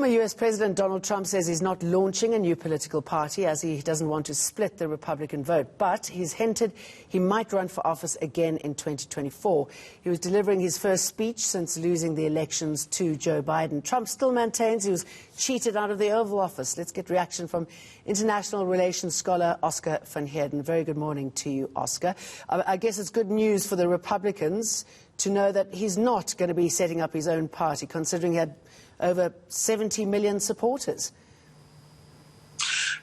Former US President Donald Trump says he's not launching a new political party as he doesn't want to split the Republican vote, but he's hinted he might run for office again in 2024. He was delivering his first speech since losing the elections to Joe Biden. Trump still maintains he was cheated out of the Oval Office. Let's get reaction from international relations scholar Oscar van Heerden. Very good morning to you, Oscar. I guess it's good news for the Republicans to know that he's not going to be setting up his own party, considering he had over 70 million supporters.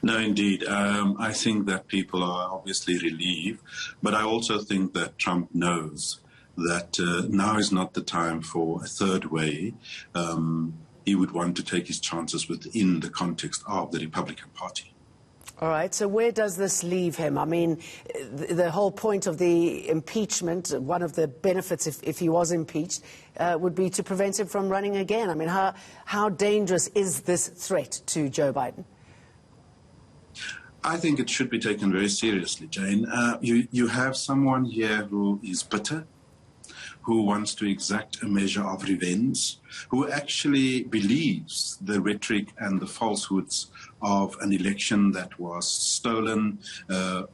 No, indeed. I think that people are obviously relieved, but I also think that Trump knows that now is not the time for a third way. He would want to take his chances within the context of the Republican Party. All right, so where does this leave him? I mean, the whole point of the impeachment, one of the benefits if he was impeached, would be to prevent him from running again. I mean, how dangerous is this threat to Joe Biden? I think it should be taken very seriously, Jane. You have someone here who is bitter, who wants to exact a measure of revenge, who actually believes the rhetoric and the falsehoods of an election that was stolen,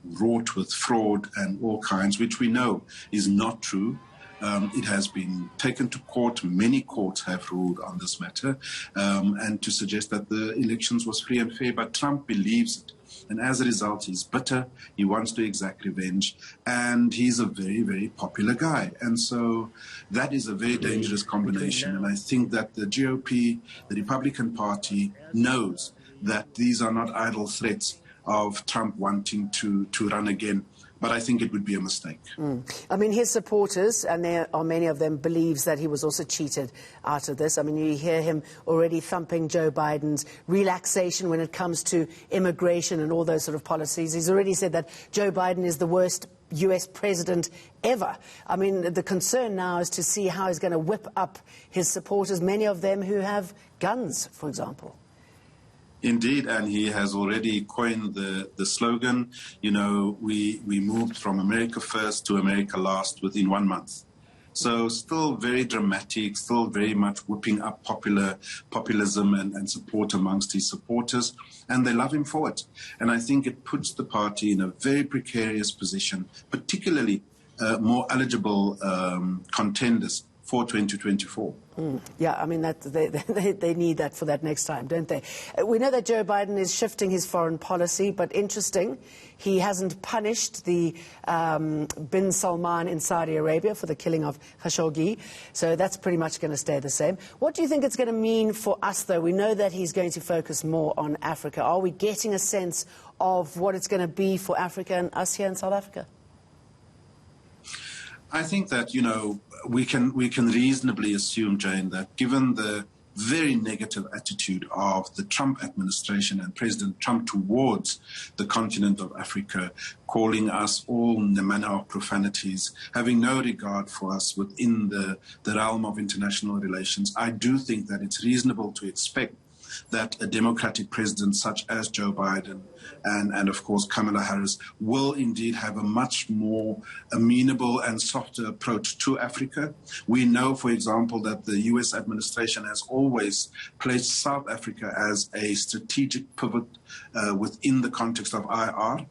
wrought with fraud and all kinds, which we know is not true. It has been taken to court. Many courts have ruled on this matter, and to suggest that the elections was free and fair, but Trump believes it. And as a result, he's bitter, he wants to exact revenge, and he's a very, very popular guy. And so that is a very dangerous combination. And I think that the GOP, the Republican Party, knows that these are not idle threats of Trump wanting to run again. But I think it would be a mistake. I mean, his supporters, and there are many of them, believes that he was also cheated out of this. I mean, you hear him already thumping Joe Biden's relaxation when it comes to immigration and all those sort of policies. He's already said that Joe Biden is the worst US president ever. I mean, the concern now is to see how he's going to whip up his supporters, many of them who have guns, for example. Indeed, and he has already coined the slogan, you know, we moved from America first to America last within 1 month. So still very dramatic, still very much whipping up populism and support amongst his supporters, and they love him for it. And I think it puts the party in a very precarious position, particularly more eligible contenders for 2024. Yeah, I mean, they need that for that next time, don't they? We know that Joe Biden is shifting his foreign policy, but interesting, he hasn't punished the bin Salman in Saudi Arabia for the killing of Khashoggi, so that's pretty much going to stay the same. What do you think it's going to mean for us, though? We know that he's going to focus more on Africa. Are we getting a sense of what it's going to be for Africa and us here in South Africa? I think that, you know, we can reasonably assume, Jane, that given the very negative attitude of the Trump administration and President Trump towards the continent of Africa, calling us all in the manner of profanities, having no regard for us within the realm of international relations, I do think that it's reasonable to expect that a democratic president such as Joe Biden and of course Kamala Harris will indeed have a much more amenable and softer approach to Africa. We know, for example, that the US administration has always placed South Africa as a strategic pivot within the context of IR.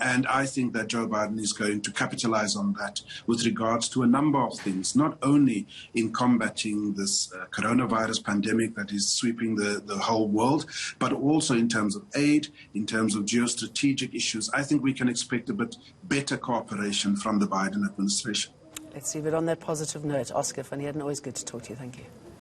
And I think that Joe Biden is going to capitalize on that with regards to a number of things, not only in combating this coronavirus pandemic that is sweeping the whole world, but also in terms of aid, in terms of geostrategic issues. I think we can expect a bit better cooperation from the Biden administration. Let's leave it on that positive note. Oscar van Heerden, always good to talk to you. Thank you.